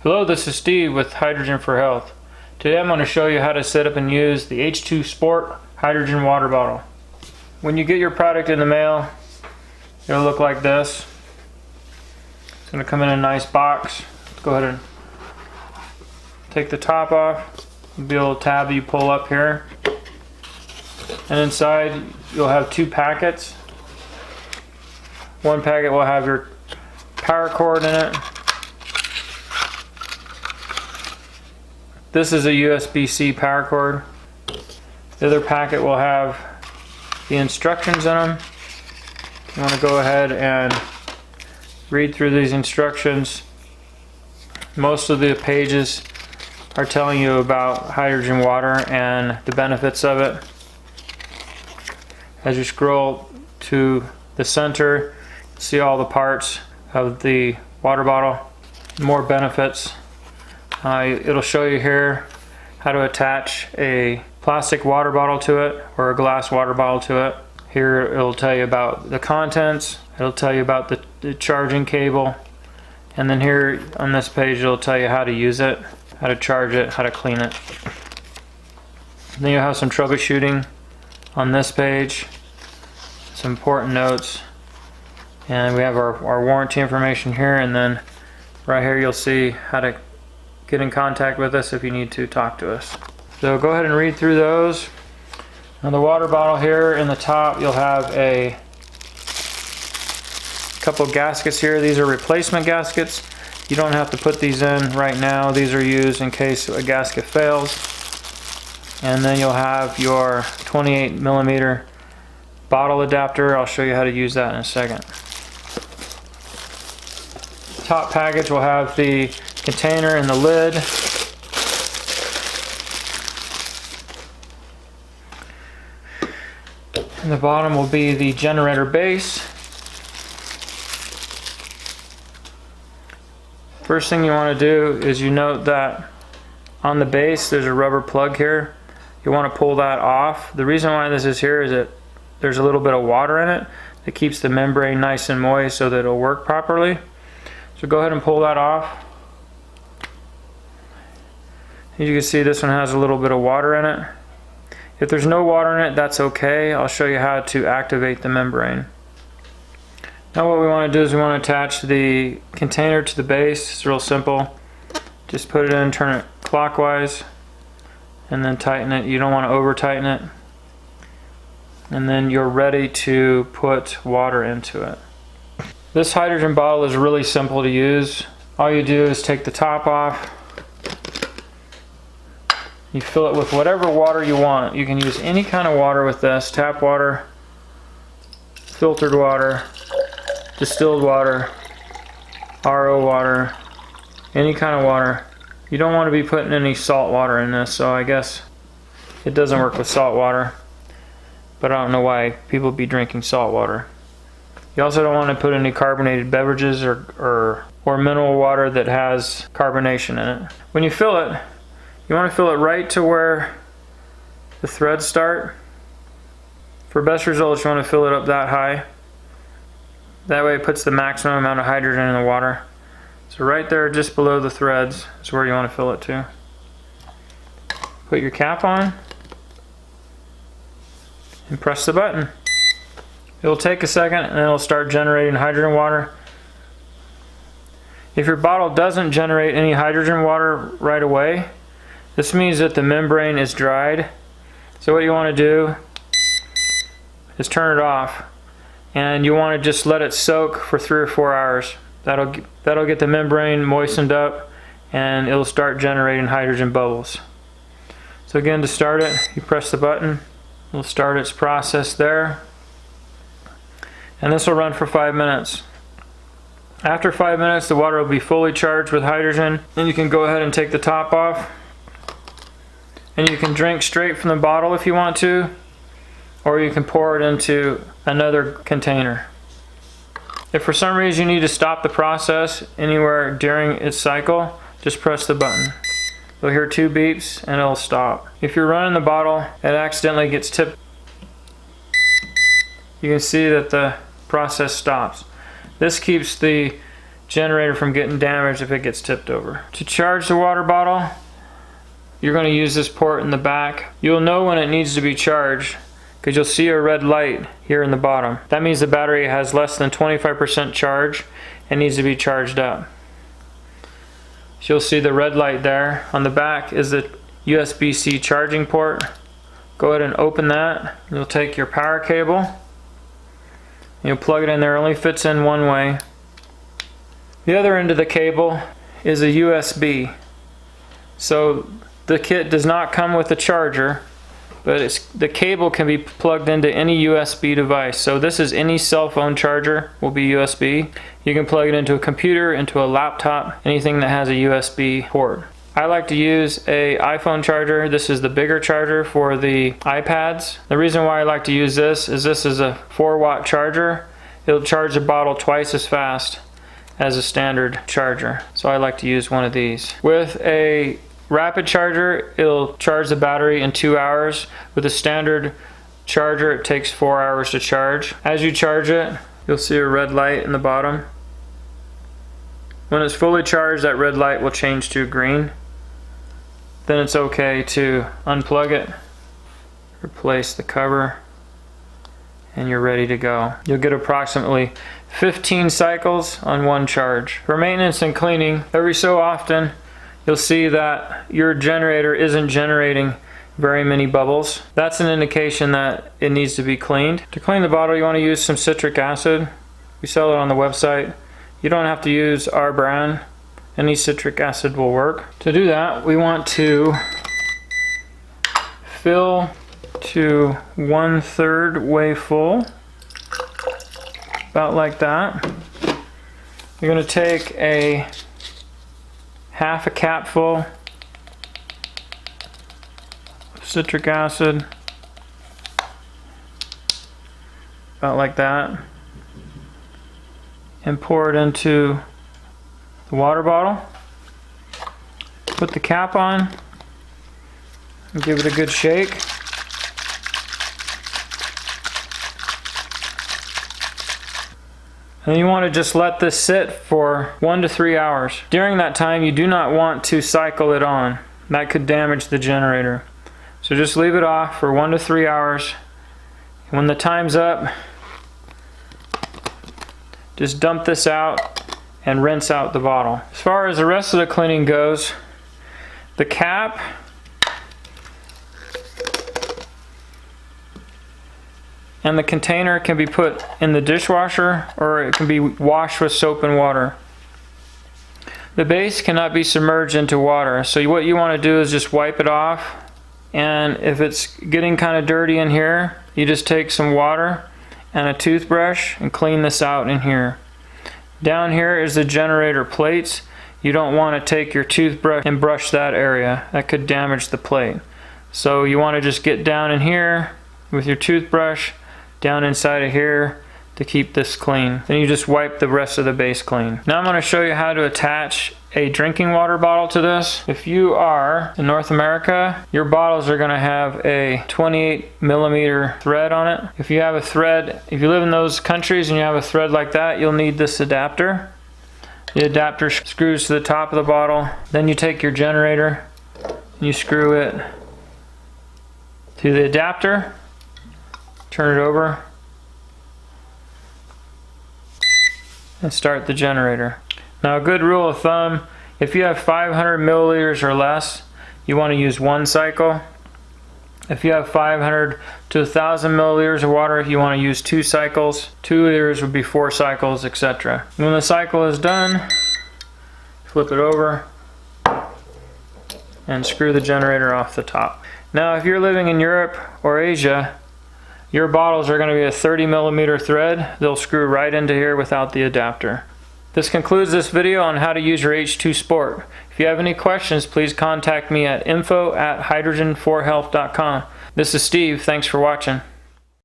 Hello, this is Steve with Hydrogen for Health. Today I'm going to show you how to set up and use the H2 Sport hydrogen water bottle. When you get your product in the mail, it'll look like this. It's going to come in a nice box. Go ahead and take the top off. There'll be a little tab you pull up here. And inside you'll have two packets. One packet will have your power cord in it. This is a USB-C power cord. The other packet will have the instructions in them. You want to go ahead and read through these instructions. Most of the pages are telling you about hydrogen water and the benefits of it. As you scroll to the center, see all the parts of the water bottle, more benefits. It'll show you here how to attach a plastic water bottle to it or a glass water bottle to it. Here it'll tell you about the contents, it'll tell you about the charging cable, and then here on this page it'll tell you how to use it, how to charge it, how to clean it. Then you'll have some troubleshooting on this page, some important notes, and we have our warranty information here, and then right here you'll see how to get in contact with us if you need to talk to us. So go ahead and read through those. On the water bottle here in the top you'll have a couple gaskets here. These are replacement gaskets. You don't have to put these in right now. These are used in case a gasket fails. And then you'll have your 28mm bottle adapter. I'll show you how to use that in a second. Top package will have the container and the lid. And the bottom will be the generator base. First thing you want to do is you note that on the base there's a rubber plug here. You want to pull that off. The reason why this is here is that there's a little bit of water in it that keeps the membrane nice and moist so that it'll work properly. So go ahead and pull that off. As you can see, this one has a little bit of water in it. If there's no water in it, that's okay. I'll show you how to activate the membrane. Now what we want to do is we want to attach the container to the base. It's real simple. Just put it in, turn it clockwise, and then tighten it. You don't want to over tighten it. And then you're ready to put water into it. This hydrogen bottle is really simple to use. All you do is take the top off. You fill it with whatever water you want. You can use any kind of water with this. Tap water, filtered water, distilled water, RO water, any kind of water. You don't want to be putting any salt water in this, so I guess it doesn't work with salt water. But I don't know why people be drinking salt water. You also don't want to put any carbonated beverages or mineral water that has carbonation in it. When you fill it, you want to fill it right to where the threads start. For best results, you want to fill it up that high. That way it puts the maximum amount of hydrogen in the water. So right there just below the threads is where you want to fill it to. Put your cap on and press the button. It'll take a second and it'll start generating hydrogen water. If your bottle doesn't generate any hydrogen water right away, this means that the membrane is dried. So what you want to do is turn it off, and you want to just let it soak for 3 or 4 hours. That'll get the membrane moistened up and it'll start generating hydrogen bubbles. So again, to start it, you press the button. It'll start its process there. And this will run for 5 minutes. After 5 minutes, the water will be fully charged with hydrogen. Then you can go ahead and take the top off. And you can drink straight from the bottle if you want to, or you can pour it into another container. If for some reason you need to stop the process anywhere during its cycle, just press the button. You'll hear 2 beeps and it'll stop. If you're running the bottle, it accidentally gets tipped. You can see that the process stops. This keeps the generator from getting damaged if it gets tipped over. To charge the water bottle, you're going to use this port in the back. You'll know when it needs to be charged because you'll see a red light here in the bottom. That means the battery has less than 25% charge and needs to be charged up. So you'll see the red light there. On the back is the USB-C charging port. Go ahead and open that. You'll take your power cable. You'll plug it in there. It only fits in one way. The other end of the cable is a USB. So the kit does not come with a charger, but the cable can be plugged into any USB device. So this is any cell phone charger will be USB. You can plug it into a computer, into a laptop, anything that has a USB port. I like to use a iPhone charger. This is the bigger charger for the iPads. The reason why I like to use this is a 4-watt charger. It'll charge the bottle twice as fast as a standard charger. So I like to use one of these. With a rapid charger, it'll charge the battery in 2 hours. With a standard charger, it takes 4 hours to charge. As you charge it, you'll see a red light in the bottom. When it's fully charged, that red light will change to green. Then it's okay to unplug it, replace the cover, and you're ready to go. You'll get approximately 15 cycles on one charge. For maintenance and cleaning, every so often you'll see that your generator isn't generating very many bubbles. That's an indication that it needs to be cleaned. To clean the bottle, you want to use some citric acid. We sell it on the website. You don't have to use our brand. Any citric acid will work. To do that, we want to fill to 1/3 way full, about like that. You're going to take a half a capful of citric acid, about like that, and pour it into the water bottle. Put the cap on and give it a good shake. And you want to just let this sit for 1 to 3 hours. During that time, you do not want to cycle it on. That could damage the generator. So just leave it off for 1 to 3 hours. When the time's up, just dump this out and rinse out the bottle. As far as the rest of the cleaning goes, the cap and the container can be put in the dishwasher or it can be washed with soap and water. The base cannot be submerged into water, so what you want to do is just wipe it off, and if it's getting kind of dirty in here, you just take some water and a toothbrush and clean this out in here. Down here is the generator plates. You don't want to take your toothbrush and brush that area. That could damage the plate. So you want to just get down in here with your toothbrush, down inside of here to keep this clean. Then you just wipe the rest of the base clean. Now I'm going to show you how to attach a drinking water bottle to this. If you are in North America, your bottles are going to have a 28mm thread on it. If you have a thread, if you live in those countries and you have a thread like that, you'll need this adapter. The adapter screws to the top of the bottle. Then you take your generator and you screw it to the adapter, turn it over, and start the generator. Now, a good rule of thumb, if you have 500 milliliters or less, you want to use 1 cycle. If you have 500 to 1,000 milliliters of water, you want to use 2 cycles. 2 liters would be 4 cycles, etc. When the cycle is done, flip it over and screw the generator off the top. Now, if you're living in Europe or Asia, your bottles are going to be a 30mm thread. They'll screw right into here without the adapter. This concludes this video on how to use your H2 Sport. If you have any questions, please contact me at info@hydrogen4health.com. This is Steve. Thanks for watching.